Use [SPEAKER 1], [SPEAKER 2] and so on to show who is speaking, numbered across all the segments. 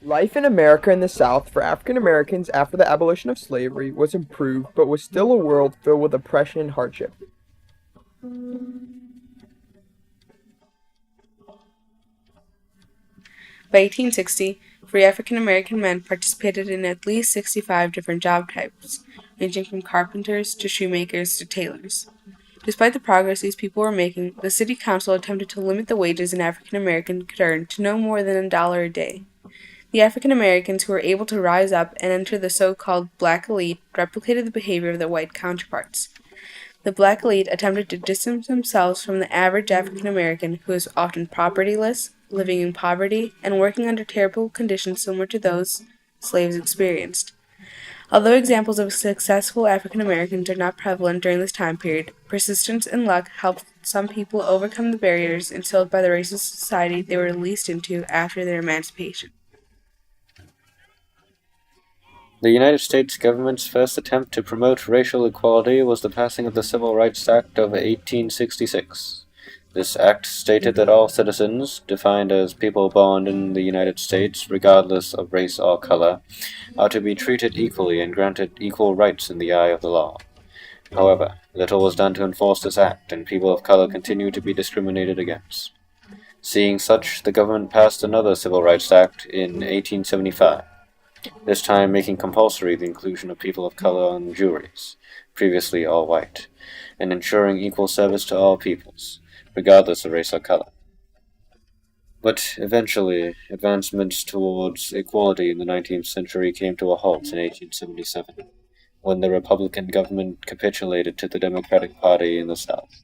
[SPEAKER 1] Life in America in the South for African Americans after the abolition of slavery was improved, but was still a world filled with oppression and hardship.
[SPEAKER 2] By 1860, free African American men participated in at least 65 different job types, ranging from carpenters to shoemakers to tailors. Despite the progress these people were making, the city council attempted to limit the wages an African American could earn to no more than $1 a day. The African Americans who were able to rise up and enter the so-called black elite replicated the behavior of their white counterparts. The black elite attempted to distance themselves from the average African American who is often propertyless, living in poverty, and working under terrible conditions similar to those slaves experienced. Although examples of successful African Americans are not prevalent during this time period, persistence and luck helped some people overcome the barriers instilled by the racist society they were released into after their emancipation.
[SPEAKER 3] The United States government's first attempt to promote racial equality was the passing of the Civil Rights Act of 1866. This act stated that all citizens, defined as people born in the United States regardless of race or color, are to be treated equally and granted equal rights in the eye of the law. However, little was done to enforce this act, and people of color continued to be discriminated against. Seeing such, the government passed another Civil Rights Act in 1875, this time making compulsory the inclusion of people of color on juries, previously all white, and ensuring equal service to all peoples, regardless of race or color. But eventually, advancements towards equality in the 19th century came to a halt in 1877, when the Republican government capitulated to the Democratic Party in the South.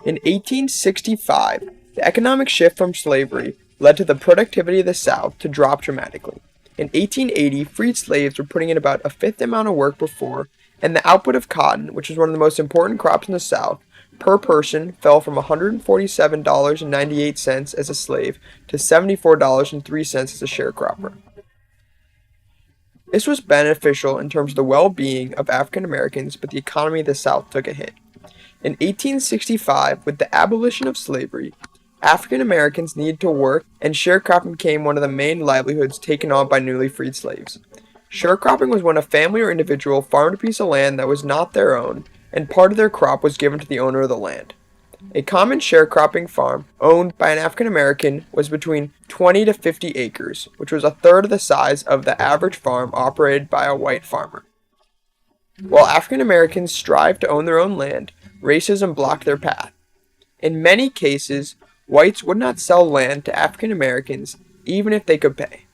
[SPEAKER 1] In 1865, the economic shift from slavery led to the productivity of the South to drop dramatically. In 1880, freed slaves were putting in about a fifth the amount of work before, and the output of cotton, which was one of the most important crops in the South, per person fell from $147.98 as a slave to $74.03 as a sharecropper. This was beneficial in terms of the well-being of African Americans, but the economy of the South took a hit. In 1865, with the abolition of slavery, African Americans needed to work, and sharecropping became one of the main livelihoods taken on by newly freed slaves. Sharecropping was when a family or individual farmed a piece of land that was not their own, and part of their crop was given to the owner of the land. A common sharecropping farm owned by an African American was between 20 to 50 acres, which was a third of the size of the average farm operated by a white farmer. While African Americans strived to own their own land, racism blocked their path. In many cases, whites would not sell land to African Americans even if they could pay.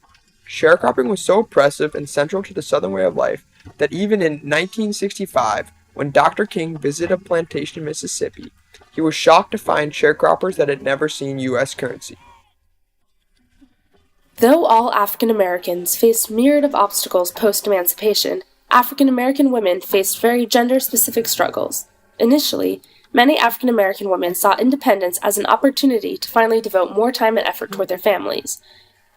[SPEAKER 1] Sharecropping was so oppressive and central to the Southern way of life that even in 1965, when Dr. King visited a plantation in Mississippi, he was shocked to find sharecroppers that had never seen U.S. currency.
[SPEAKER 4] Though all African Americans faced myriad of obstacles post-emancipation, African American women faced very gender-specific struggles. Initially, many African American women saw independence as an opportunity to finally devote more time and effort toward their families.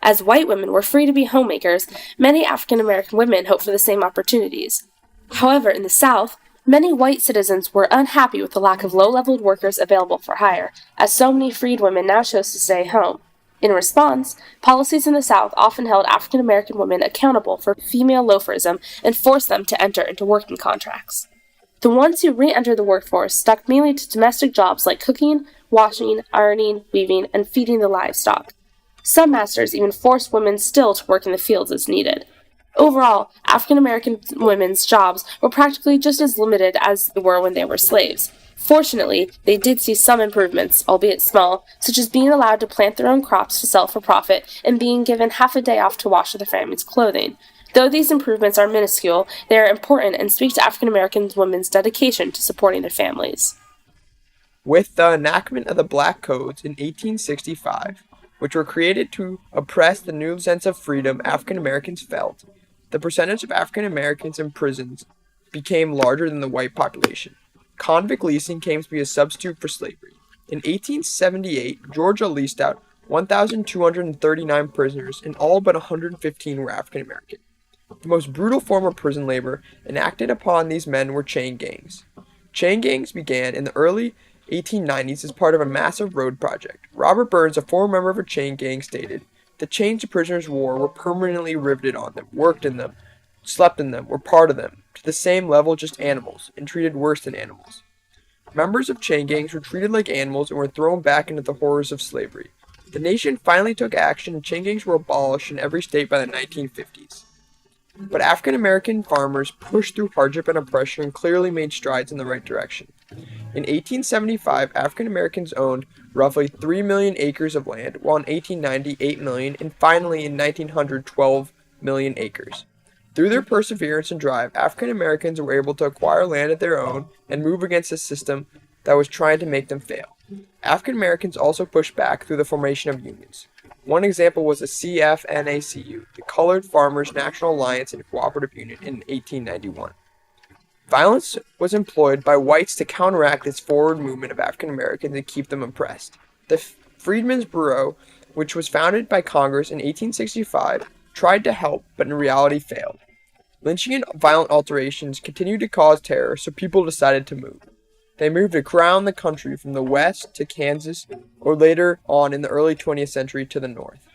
[SPEAKER 4] As white women were free to be homemakers, many African American women hoped for the same opportunities. However, in the South, many white citizens were unhappy with the lack of low-leveled workers available for hire, as so many freed women now chose to stay home. In response, policies in the South often held African American women accountable for female loaferism and forced them to enter into working contracts. The ones who re-entered the workforce stuck mainly to domestic jobs like cooking, washing, ironing, weaving, and feeding the livestock. Some masters even forced women still to work in the fields as needed. Overall, African American women's jobs were practically just as limited as they were when they were slaves. Fortunately, they did see some improvements, albeit small, such as being allowed to plant their own crops to sell for profit and being given half a day off to wash their family's clothing. Though these improvements are minuscule, they are important and speak to African American women's dedication to supporting their families.
[SPEAKER 1] With the enactment of the Black Codes in 1865, which were created to oppress the new sense of freedom African Americans felt, the percentage of African Americans in prisons became larger than the white population. Convict leasing came to be a substitute for slavery. In 1878, Georgia leased out 1,239 prisoners, and all but 115 were African American. The most brutal form of prison labor enacted upon these men were chain gangs. Chain gangs began in the early 1890s as part of a massive road project. Robert Burns, a former member of a chain gang, stated, The chains the prisoners wore were permanently riveted on them, worked in them, slept in them, were part of them, to the same level just animals, and treated worse than animals. Members of chain gangs were treated like animals and were thrown back into the horrors of slavery. The nation finally took action and chain gangs were abolished in every state by the 1950s. But African American farmers pushed through hardship and oppression and clearly made strides in the right direction. In 1875, African Americans owned roughly 3 million acres of land, while in 1890, 8 million, and finally in 1900, 12 million acres. Through their perseverance and drive, African Americans were able to acquire land of their own and move against a system that was trying to make them fail. African Americans also pushed back through the formation of unions. One example was the CFNACU, the Colored Farmers National Alliance and Cooperative Union, in 1891. Violence was employed by whites to counteract this forward movement of African Americans and keep them oppressed. The Freedmen's Bureau, which was founded by Congress in 1865, tried to help, but in reality failed. Lynching and violent alterations continued to cause terror, so people decided to move. They moved around the country from the west to Kansas, or later on in the early 20th century to the north.